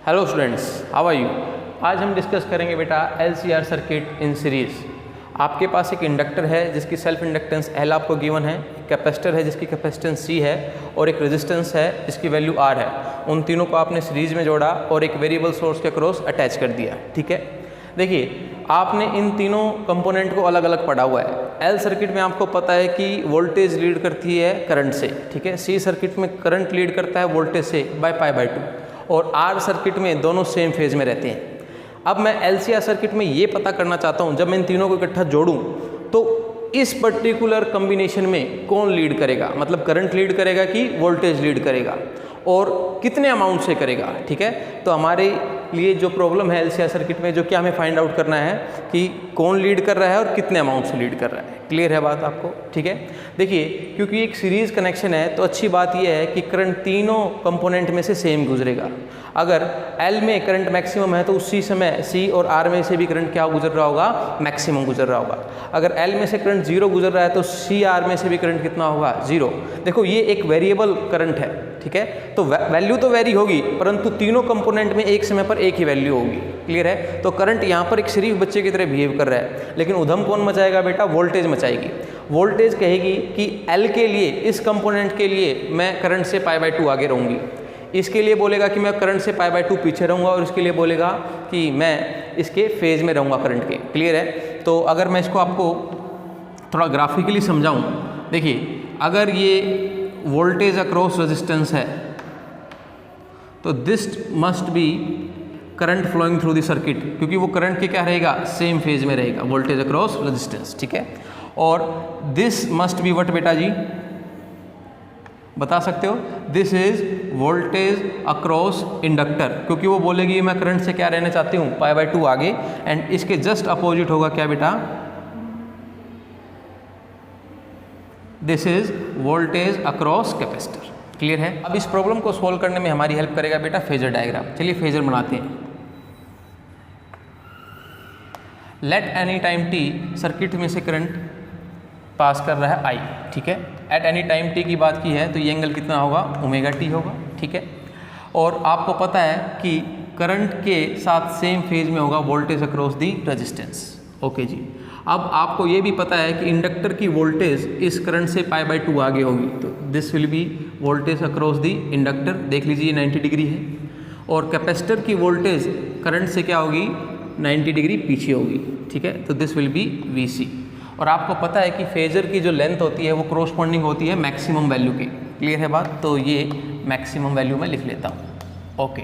Hello students, how are you. आज हम discuss करेंगे बेटा LCR सर्किट इन सीरीज। आपके पास एक इंडक्टर है जिसकी सेल्फ इंडक्टेंस L आपको गिवन है, कैपेसिटर है जिसकी कैपेसिटेंस C है और एक रेजिस्टेंस है जिसकी वैल्यू R है। उन तीनों को आपने सीरीज में जोड़ा और एक वेरिएबल सोर्स के क्रॉस अटैच कर दिया। ठीक है, देखिए आपने इन तीनों कंपोनेंट को अलग अलग पढ़ा हुआ है। L सर्किट में आपको पता है कि वोल्टेज लीड करती है करंट से, ठीक है। C सर्किट में करंट लीड करता है वोल्टेज से बाय π/2 और R सर्किट में दोनों सेम फेज में रहते हैं। अब मैं LCR सर्किट में ये पता करना चाहता हूँ, जब मैं इन तीनों को इकट्ठा जोड़ूँ तो इस पर्टिकुलर कॉम्बिनेशन में कौन लीड करेगा, मतलब करंट लीड करेगा कि वोल्टेज लीड करेगा और कितने अमाउंट से करेगा। ठीक है, तो हमारे लिए जो प्रॉब्लम है LCR सर्किट में, जो क्या हमें फाइंड आउट करना है कि कौन लीड कर रहा है और कितने अमाउंट से लीड कर रहा है। क्लियर है बात आपको? ठीक है, देखिए क्योंकि एक सीरीज कनेक्शन है तो अच्छी बात यह है कि करंट तीनों कंपोनेंट में से सेम गुजरेगा। अगर L में करंट मैक्सिमम है तो उसी समय C और R में से भी करंट क्या गुजर रहा होगा, मैक्सिमम गुजर रहा होगा। अगर L में से करंट 0 गुजर रहा है तो C R में से भी करंट कितना होगा, 0। देखो ये एक वेरिएबल करंट है, ठीक है, तो वैल्यू तो वेरी होगी परंतु तीनों कंपोनेंट में एक समय पर एक ही वैल्यू होगी। क्लियर है, तो करंट यहाँ पर एक शरीफ बच्चे की तरह बिहेव कर रहा है, लेकिन उधम कौन मचाएगा बेटा, वोल्टेज मचाएगी। वोल्टेज कहेगी कि L के लिए, इस कंपोनेंट के लिए मैं करंट से π/2 आगे रहूँगी, इसके लिए बोलेगा कि मैं करंट से π/2 पीछे रहूँगा और इसके लिए बोलेगा कि मैं इसके फेज में रहूँगा करंट के। क्लियर है, तो अगर मैं इसको आपको थोड़ा ग्राफिकली समझाऊँ, देखिए अगर ये वोल्टेज अक्रॉस रेजिस्टेंस है तो this must be current flowing through the circuit, क्योंकि वो करंट के क्या रहेगा, सेम फेज में रहेगा, वोल्टेज अक्रॉस रेजिस्टेंस। ठीक है, और दिस मस्ट बी व्हाट बेटा जी, बता सकते हो, this is voltage across inductor, क्योंकि वो बोलेगी मैं करंट से क्या रहना चाहती हूँ, π/2 आगे, एंड इसके जस्ट अपोजिट होगा क्या बेटा, this is voltage across capacitor. Clear है, अब इस प्रॉब्लम को सोल्व करने में हमारी हेल्प करेगा बेटा फेजर डायग्राम। चलिए फेजर बनाते हैं। Let any time t circuit में से करंट पास कर रहा है I, ठीक है। एट एनी टाइम t की बात की है तो ये एंगल कितना होगा, ω/t होगा, ठीक है। और आपको पता है कि करंट के साथ सेम फेज में होगा voltage across the resistance. Okay जी, अब आपको ये भी पता है कि इंडक्टर की वोल्टेज इस करंट से π/2 आगे होगी, तो this will B voltage across the inductor. देख लीजिए 90 डिग्री है, और कैपेसिटर की वोल्टेज करंट से क्या होगी, 90 डिग्री पीछे होगी। ठीक है, तो दिस विल बी VC। और आपको पता है कि फेजर की जो लेंथ होती है वो कोरोस्पोंडिंग होती है मैक्सिमम वैल्यू के। क्लियर है बात, तो ये मैक्सिमम वैल्यू में लिख लेता हूँ। ओके,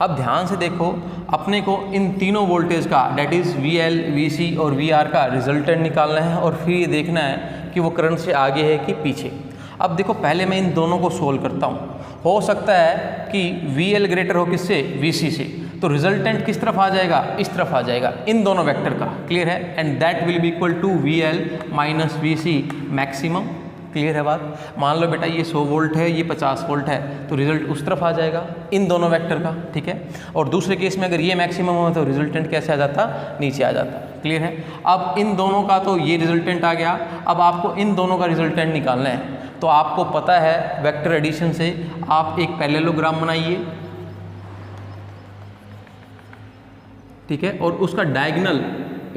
अब ध्यान से देखो, अपने को इन तीनों वोल्टेज का डेट इज़ VL, VC और VR का रिजल्टेंट निकालना है और फिर ये देखना है कि वो करंट से आगे है कि पीछे। अब देखो पहले मैं इन दोनों को सोल्व करता हूँ। हो सकता है कि VL ग्रेटर हो किससे, VC से, तो रिजल्टेंट किस तरफ आ जाएगा, इस तरफ आ जाएगा, इन दोनों वेक्टर का। क्लियर है, and that will be equal to VL minus VC maximum. Clear है बात, मान लो बेटा ये 100 वोल्ट है, ये 50 वोल्ट है, तो रिजल्ट उस तरफ आ जाएगा इन दोनों वेक्टर का। ठीक है, और दूसरे केस में अगर ये मैक्सिमम हो तो रिजल्टेंट कैसे आ जाता, नीचे आ जाता। क्लियर है, अब इन दोनों का तो ये रिजल्टेंट आ गया, अब आपको इन दोनों का रिजल्टेंट निकालना है। तो आपको पता है वेक्टर एडिशन से आप एक पैरेललोग्राम बनाइए, ठीक है, और उसका डायगोनल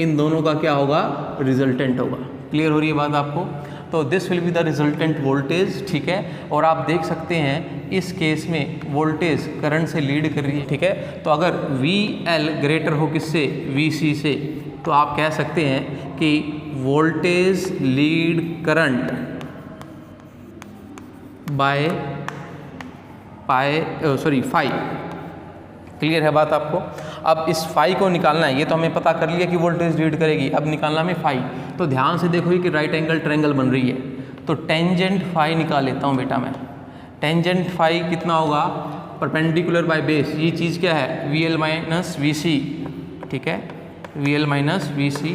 इन दोनों का क्या होगा, रिजल्टेंट होगा। क्लियर हो रही है बात आपको, तो this will be the resultant voltage. ठीक है, और आप देख सकते हैं इस केस में वोल्टेज करंट से लीड कर रही है। ठीक है, तो अगर VL ग्रेटर हो किससे, VC से, तो आप कह सकते हैं कि voltage lead current by phi. Clear है बात आपको, अब इस फाई को निकालना है, ये तो हमें पता कर लिया कि वोल्टेज लीड करेगी, अब निकालना हमें फाई। तो ध्यान से देखो कि राइट एंगल ट्रायंगल बन रही है, तो टेंजेंट फाई निकाल लेता हूँ बेटा मैं। टेंजेंट फाई कितना होगा, परपेंडिकुलर बाय बेस, ये चीज़ क्या है, VL माइनस VC। ठीक है, VL माइनस VC,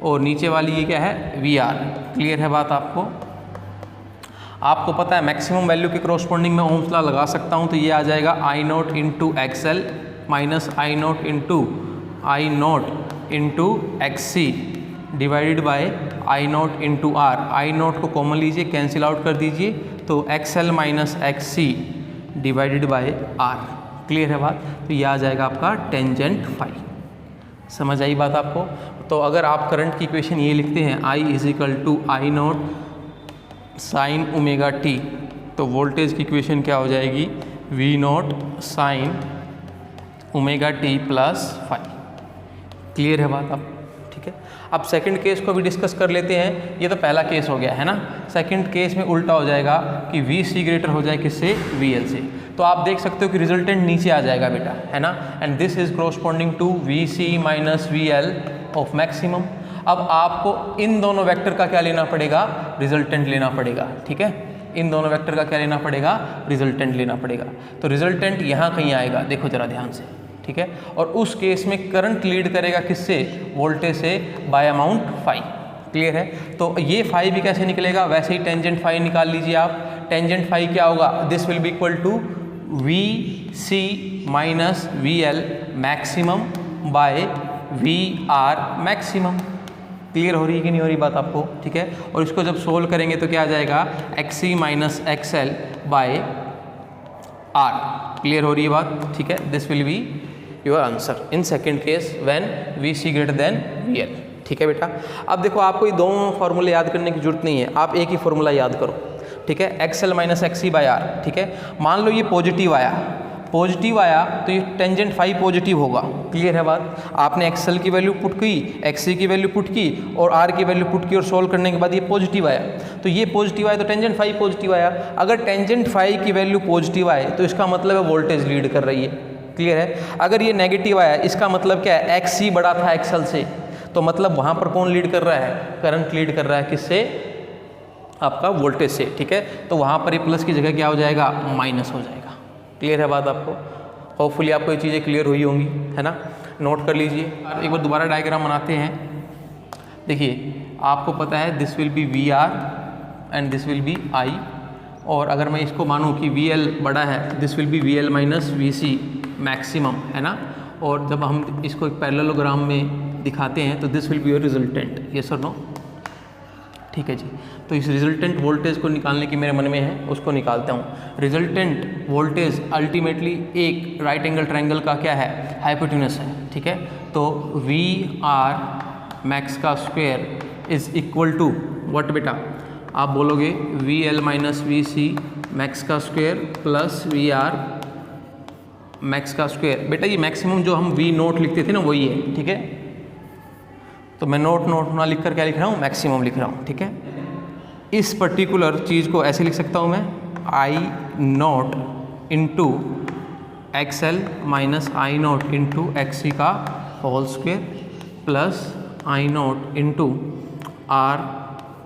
और नीचे वाली ये क्या है, VR। क्लियर है बात आपको, आपको पता है मैक्सिमम वैल्यू के कोरोस्पोंडिंग में ओम्स लॉ लगा सकता हूँ, तो ये आ जाएगा I0 into XL minus I0 into XC divided by I0 into R। I0 को कॉमन लीजिए, कैंसिल आउट कर दीजिए, तो XL minus XC divided by R। Clear है बात। तो ये आ जाएगा आपका टेंजेंट फाई। समझ आई बात आपको। तो अगर आप करंट की इक्वेशन ये लिखते हैं I = I0 sine omega t, तो वोल्टेज की इक्वेशन क्या हो जाएगी V0 sine omega t plus phi. Clear है बात आप, ठीक है। अब सेकंड केस को भी डिस्कस कर लेते हैं। ये तो पहला केस हो गया है ना। सेकंड केस में उल्टा हो जाएगा कि VC ग्रेटर हो जाए किससे, VL से। तो आप देख सकते हो कि रिजल्टेंट नीचे आ जाएगा बेटा, है ना। And this is corresponding to VC minus VL of maximum. अब आपको इन दोनों वेक्टर का क्या लेना पड़ेगा, रिजल्टेंट लेना पड़ेगा, ठीक है। इन दोनों वेक्टर का क्या लेना पड़ेगा, रिजल्टेंट लेना पड़ेगा। तो रिजल्टेंट यहाँ कहीं आएगा, देखो जरा ध्यान से, ठीक है। और उस केस में करंट लीड करेगा किससे, वोल्टेज से, बाय अमाउंट फाई। क्लियर है। तो ये फाई भी कैसे निकलेगा, वैसे ही टेंजेंट फाई निकाल लीजिए आप। टेंजेंट फाई क्या होगा, this will be equal to VC minus VL maximum by VR maximum. Clear हो रही है कि नहीं हो रही बात आपको, ठीक है। और इसको जब सोल्व करेंगे तो क्या आ जाएगा, XC minus XL by R। Clear हो रही है बात, ठीक है। This will be your answer in second case when VC greater than VL, ठीक है बेटा। अब देखो आपको ये दोनों फॉर्मूले याद करने की जरूरत नहीं है, आप एक ही फॉर्मूला याद करो, ठीक है। XL minus XC by R, ठीक है। मान लो ये पॉजिटिव आया, पॉजिटिव आया तो ये टेंजेंट फाई पॉजिटिव होगा। क्लियर है बात। आपने XL की वैल्यू पुट की, XC की वैल्यू पुट की और R की वैल्यू पुट की और सोल्व करने के बाद ये पॉजिटिव आया, तो ये पॉजिटिव आया तो टेंजेंट फाई पॉजिटिव आया। अगर टेंजेंट फाई की वैल्यू पॉजिटिव आए तो इसका मतलब है वोल्टेज लीड कर रही है। क्लियर है। अगर ये नेगेटिव आया, इसका मतलब क्या है, XC बड़ा था XL से, तो मतलब वहाँ पर कौन लीड कर रहा है, करंट लीड कर रहा है किससे, आपका वोल्टेज से, ठीक है। तो वहाँ पर ये प्लस की जगह क्या हो जाएगा, माइनस हो जाएगा। क्लियर है बात आपको। होपफुली आपको ये चीज़ें क्लियर हुई होंगी, है ना। नोट कर लीजिए। एक बार दोबारा डायग्राम बनाते हैं। देखिए आपको पता है this will B VR and this will B I, और अगर मैं इसको मानूँ कि VL बड़ा है, this will B VL minus VC maximum, है ना। और जब हम इसको एक पैरेललोग्राम में दिखाते हैं तो this will be your resultant, yes और नो, ठीक है जी। तो इस रिजल्टेंट वोल्टेज को निकालने की मेरे मन में है, उसको निकालता हूँ। रिजल्टेंट वोल्टेज अल्टीमेटली एक राइट एंगल ट्रायंगल का क्या है, हाइपोटेन्यूस है, ठीक है। तो VR मैक्स का square is equal to what बेटा, आप बोलोगे VL माइनस VC मैक्स का स्क्वायर प्लस VR मैक्स का स्क्वायर। बेटा ये मैक्सिमम जो हम V0 लिखते थे ना वही है, ठीक है। तो मैं नोट ना लिख कर क्या लिख रहा हूँ, मैक्सिमम लिख रहा हूँ, ठीक है। इस पर्टिकुलर चीज़ को ऐसे लिख सकता हूँ मैं, I0 into XL minus I0 into XC का whole square plus I0 into R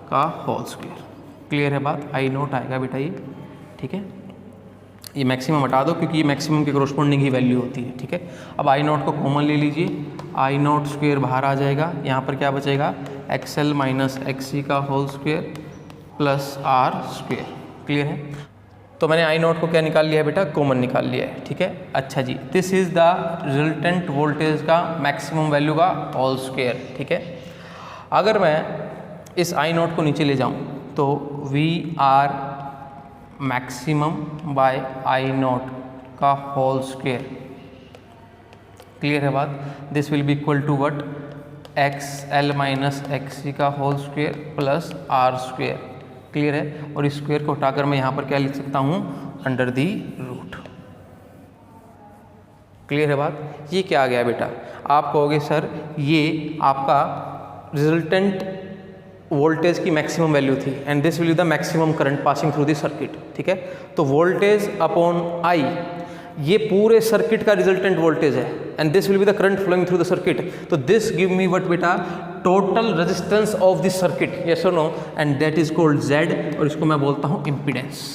का होल स्क्वायर। क्लियर है बात। I0 आएगा बेटा ये, ठीक है। ये मैक्सिमम हटा दो क्योंकि ये मैक्सिमम के कोरोस्पोंडिंग ही वैल्यू होती है, ठीक है। अब I0 को कॉमन ले लीजिए, I0 स्क्वायर बाहर आ जाएगा, यहाँ पर क्या बचेगा, XL माइनस XC का whole square plus R square. Clear है। तो मैंने I0 को क्या निकाल लिया है बेटा, कॉमन निकाल लिया है, ठीक है। अच्छा जी, this is the resultant voltage का मैक्सिमम वैल्यू का होल स्क्वायर, ठीक है। अगर मैं इस I0 को नीचे ले जाऊँ तो VR मैक्सिमम बाय I0 का होल स्क्वायर। क्लियर है बात। This will be equal to what, XL minus XC का whole square plus R square. Clear है। और इस स्क्वायर को हटाकर मैं यहाँ पर क्या लिख सकता हूँ, अंडर दी रूट। क्लियर है बात। ये क्या आ गया बेटा, आप कहोगे सर ये आपका रिजल्टेंट वोल्टेज की मैक्सिमम वैल्यू थी and this will be the maximum current passing through the circuit, ठीक है। तो वोल्टेज अपॉन I ये पूरे सर्किट का रिजल्टेंट वोल्टेज है and this will be the current flowing through the circuit. तो दिस गिव मी व्हाट बेटा, total resistance of the circuit, yes और no, and that is called Z, और इसको मैं बोलता हूँ इम्पीडेंस,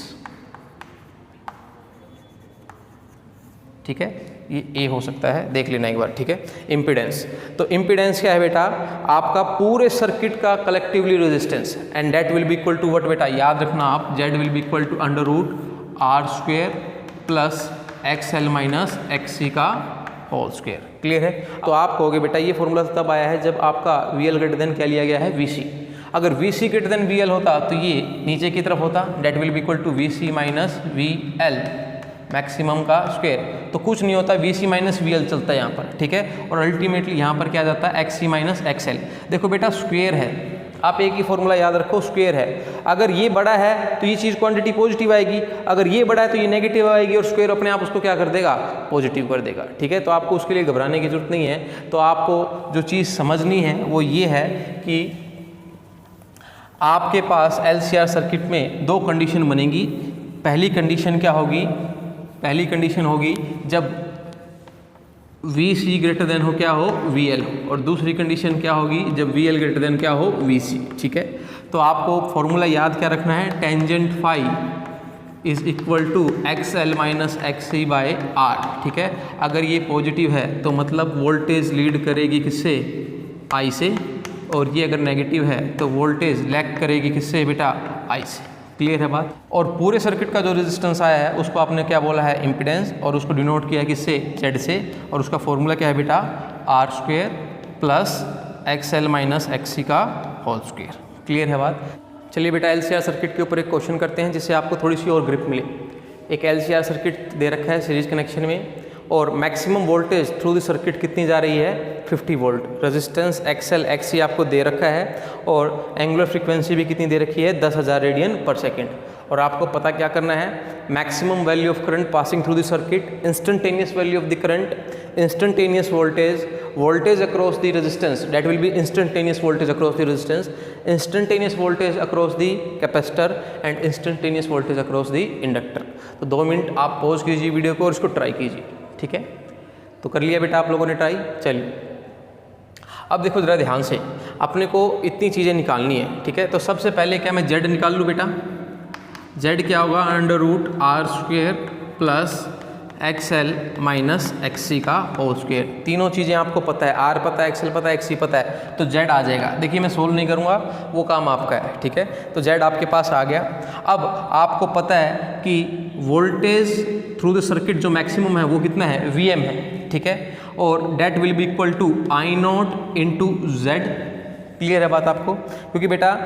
ठीक है। ये ए हो सकता है, देख लेना एक बार, ठीक है। इम्पीडेंस, तो इम्पीडेंस क्या है बेटा, आपका पूरे सर्किट का collectively resistance, and that will be equal to what बेटा, याद रखना आप, Z will be equal to under root R square plus XL minus XC का होल स्क्वायर। क्लियर है। तो आप कहोगे बेटा ये फॉर्मूला तब आया है जब आपका VL ग्रेटर देन क्या लिया गया है, VC। अगर VC ग्रेटर देन VL होता तो ये नीचे की तरफ होता, that will be equal to VC minus VL maximum का स्क्वायर, तो कुछ नहीं होता, V C minus V L चलता है यहाँ पर, ठीक है। और अल्टीमेटली यहाँ पर क्या जाता है, एक्स सी माइनस एक्स एल। देखो बेटा स्क्वायर है, आप एक ही फॉर्मूला याद रखो, स्क्वायर है, अगर ये बड़ा है तो ये चीज़ क्वांटिटी पॉजिटिव आएगी, अगर ये बड़ा है तो ये नेगेटिव आएगी, और स्क्वायर अपने आप उसको क्या कर देगा, पॉजिटिव कर देगा, ठीक है। तो आपको उसके लिए घबराने की जरूरत नहीं है। तो आपको जो चीज़ समझनी है वो ये है कि आपके पास LCR सर्किट में दो कंडीशन बनेगी। पहली कंडीशन क्या होगी, पहली कंडीशन होगी जब VC ग्रेटर देन हो क्या हो, VL हो, और दूसरी कंडीशन क्या होगी जब VL ग्रेटर देन क्या हो, VC, ठीक है। तो आपको फॉर्मूला याद क्या रखना है, tangent phi is equal to XL minus XC by R, ठीक है। अगर ये पॉजिटिव है तो मतलब वोल्टेज लीड करेगी किससे, I से, और ये अगर नेगेटिव है तो वोल्टेज लैग करेगी किससे बेटा, I से। क्लियर है बात। और पूरे सर्किट का जो रेजिस्टेंस आया है उसको आपने क्या बोला है, इम्पीडेंस, और उसको डिनोट किया है किससे, Z से, और उसका फॉर्मूला क्या है बेटा, R square plus XL minus XC का होल स्क्वायर। क्लियर है बात। चलिए बेटा LCR सर्किट के ऊपर एक क्वेश्चन करते हैं जिससे आपको थोड़ी सी और ग्रिप मिले। एक LCR सर्किट दे रखा है सीरीज कनेक्शन में, और maximum voltage through the circuit कितनी जा रही है, 50 वोल्ट। रेजिस्टेंस XL XC आपको दे रखा है, और एंगुलर फ्रीक्वेंसी भी कितनी दे रखी है, 10,000 रेडियन पर सेकेंड। और आपको पता क्या करना है, maximum value of current passing through the circuit, instantaneous value of the current, instantaneous voltage, voltage across the resistance, that will B instantaneous voltage across the resistance, instantaneous voltage across the capacitor, and instantaneous voltage across the inductor. तो 2 minute आप pause कीजिए video को और इसको try कीजिए, ठीक है। तो कर लिया बेटा आप लोगों ने ट्राई। चलिए अब देखो ज़रा ध्यान से, अपने को इतनी चीज़ें निकालनी है, ठीक है। तो सबसे पहले क्या मैं Z निकाल लूँ बेटा, Z क्या होगा, under root R square plus XL minus XC का होल स्क्वेयर। तीनों चीज़ें आपको पता है, R पता है, XL पता है, XC पता है, तो Z आ जाएगा। देखिए मैं सोल्व नहीं करूँगा, वो काम आपका है, ठीक है। तो Z आपके पास आ गया। अब आपको पता है कि वोल्टेज थ्रू द सर्किट जो मैक्सिमम है वो कितना है, VM है, ठीक है, और that will be equal to I0 into Z। Clear है बात आपको, क्योंकि बेटा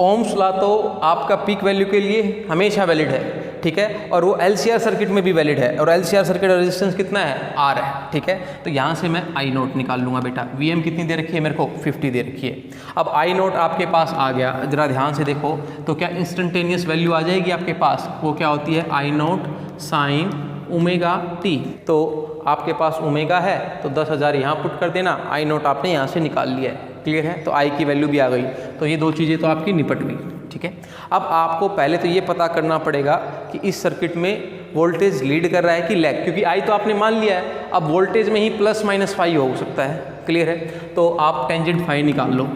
ओम्स लॉ तो आपका पीक वैल्यू के लिए हमेशा वैलिड है, ठीक है, और वो LCR सर्किट में भी वैलिड है, और LCR सर्किट का रेजिस्टेंस कितना है, R है, ठीक है। तो यहाँ से मैं I0 निकाल लूँगा बेटा। VM कितनी दे रखी है मेरे को, 50 दे रखी है। अब I0 आपके पास आ गया, जरा ध्यान से देखो, तो क्या इंस्टेंटेनियस वैल्यू आ जाएगी आपके पास, वो क्या होती है, I0 साइन ओमेगा t। तो आपके पास ओमेगा है तो 10,000 यहाँ पुट कर देना, I0 आपने यहाँ से निकाल लिया है। क्लियर है, तो I की वैल्यू भी आ गई। तो ये दो चीज़ें तो आपकी निपट गई, ठीक है। अब आपको पहले तो ये पता करना पड़ेगा कि इस सर्किट में वोल्टेज लीड कर रहा है कि लैग, क्योंकि I तो आपने मान लिया है, अब वोल्टेज में ही प्लस माइनस फाई हो सकता है। क्लियर है, तो आप टेंजेंट फाई निकाल लो।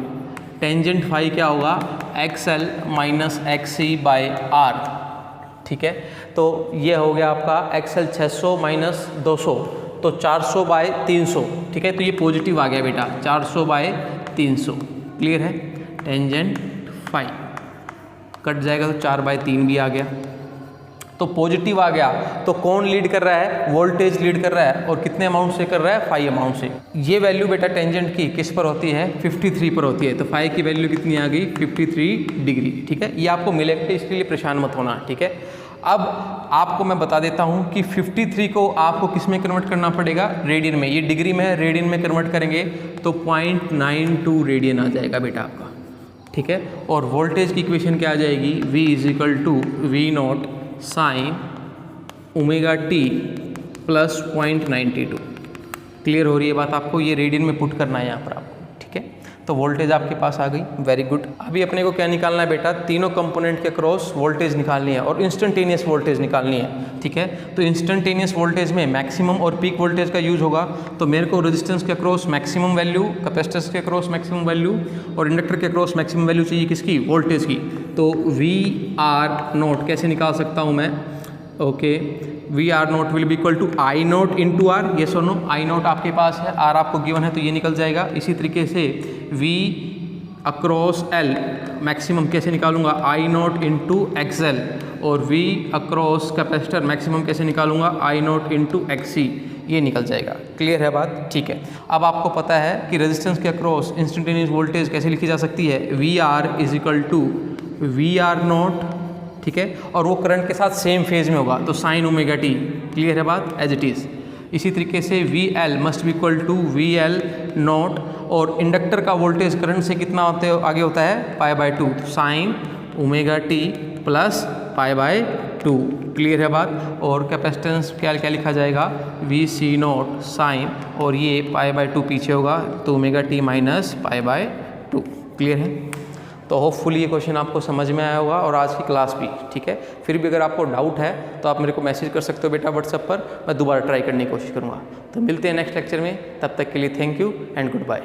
टेंजेंट फाई क्या होगा, XL minus XC by R, ठीक है। तो ये हो गया आपका XL 600 माइनस 200, तो 400 बाय 300, ठीक है। तो ये पॉजिटिव आ गया बेटा, 400 बाय 300। क्लियर है, टेंजेंट फाई कट जाएगा तो 4 बाय 3 भी आ गया, तो पॉजिटिव आ गया। तो कौन लीड कर रहा है, वोल्टेज लीड कर रहा है, और कितने अमाउंट से कर रहा है, फाई अमाउंट से। ये वैल्यू बेटा टेंजेंट की किस पर होती है, 53 पर होती है। तो फाई की वैल्यू कितनी आ गई, 53 डिग्री, ठीक है। ये आपको मिलेगा, इसके लिए परेशान मत होना, ठीक है। अब आपको मैं बता देता हूँ कि 53 को आपको किस में कन्वर्ट करना पड़ेगा, रेडियन में। ये डिग्री में है, रेडियन में कन्वर्ट करेंगे तो 0.92 रेडियन आ जाएगा बेटा आपका, ठीक है। और वोल्टेज की इक्वेशन क्या आ जाएगी, V is equal to V0 sine omega t plus 0.92। Clear हो रही है बात आपको, ये रेडियन में पुट करना है यहाँ पर आपको, ठीक है। तो वोल्टेज आपके पास आ गई, वेरी गुड। अभी अपने को क्या निकालना है बेटा, तीनों कंपोनेंट के क्रॉस वोल्टेज निकालनी है और इंस्टेंटेनियस वोल्टेज निकालनी है, ठीक है। तो इंस्टेंटेनियस वोल्टेज में मैक्सिमम और पीक वोल्टेज का यूज होगा। तो मेरे को रेजिस्टेंस के क्रॉस मैक्सिमम वैल्यू, कैपेसिटेंस के क्रॉस मैक्सिमम वैल्यू, और इंडक्टर के क्रॉस मैक्सिमम वैल्यू चाहिए किसकी, वोल्टेज की। तो VR0 कैसे निकाल सकता हूँ मैं, okay, VR0 will be equal to I0 into R, yes और नो। I0 आपके पास है, R आपको गिवन है, तो ये निकल जाएगा। इसी तरीके से V अक्रॉस L मैक्सिमम कैसे निकालूंगा, I0 इंटू XL, और V अक्रॉस कैपेसिटर मैक्सिमम कैसे निकालूंगा, I0 इंटू XC, ये निकल जाएगा। क्लियर है बात, ठीक है। अब आपको पता है कि रेजिस्टेंस के अक्रॉस इंस्टेंटेनियस वोल्टेज कैसे लिखी जा सकती है, VR is equal to VR0, ठीक है, और वो करंट के साथ सेम फेज में होगा, तो साइन ओमेगा टी। क्लियर है बात, एज इट इज़। इसी तरीके से V L must be equal to V L not, और इंडक्टर का वोल्टेज करंट से कितना आगे होता है, पाई बाय 2, तो sine omega t plus pi by 2। Clear है बात। और कैपेसिटेंस क्या क्या लिखा जाएगा, वी सी नॉट साइन, और ये पाई बाय 2 पीछे होगा, तो omega T minus pi by 2। Clear है। तो होपफुली ये क्वेश्चन आपको समझ में आया होगा और आज की क्लास भी। ठीक है, फिर भी अगर आपको डाउट है तो आप मेरे को मैसेज कर सकते हो बेटा व्हाट्सएप पर, मैं दोबारा ट्राई करने की कोशिश करूँगा। तो मिलते हैं नेक्स्ट लेक्चर में, तब तक के लिए thank you and good bye.